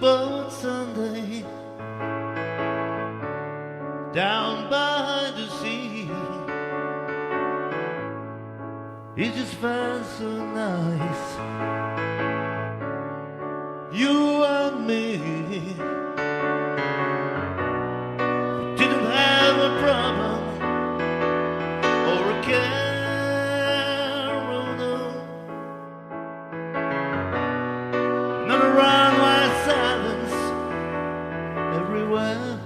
boat Sunday down by the sea. It just felt so nice, you and me. We didn't have a problem or a care, oh no. Not around white silence everywhere.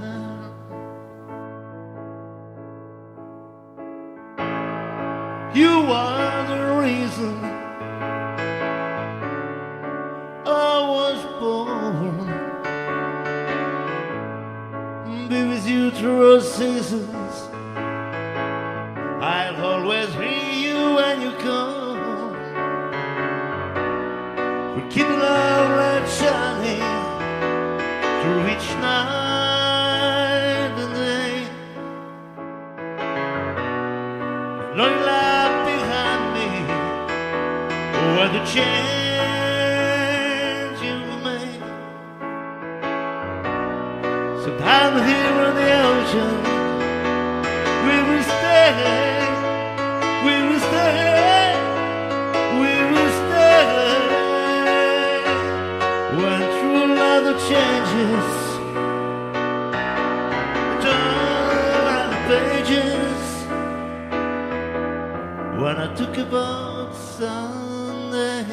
You are the reason I was born. Be with you through all seasons. I'll always hear you when you come. We'll keep the light shining through each night and day. Long life behind me, what the change you've made. Sometime here on the ocean, we will stay, we will stay, we will stay. When through all the changes, turn the pages. When I took a boat Sunday.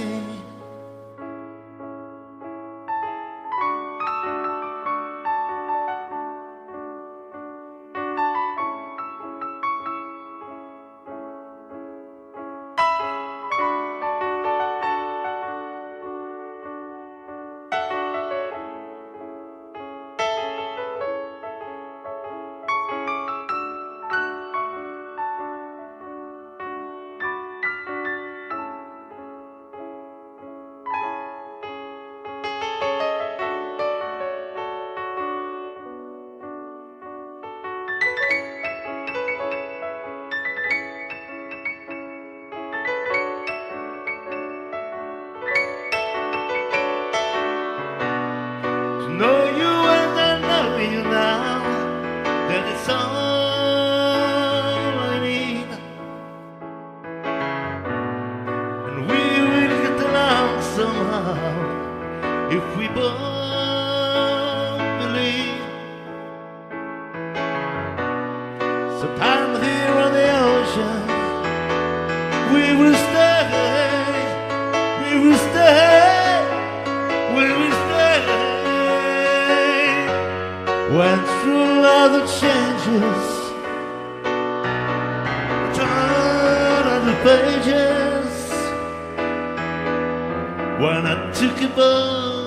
Know you and I know you now, that it's all I need. And we will get along somehow if we both believe. Sometime here on the ocean, we will stay, we will stay, we will stay. Went through all the changes, turn on the pages. When I took a boat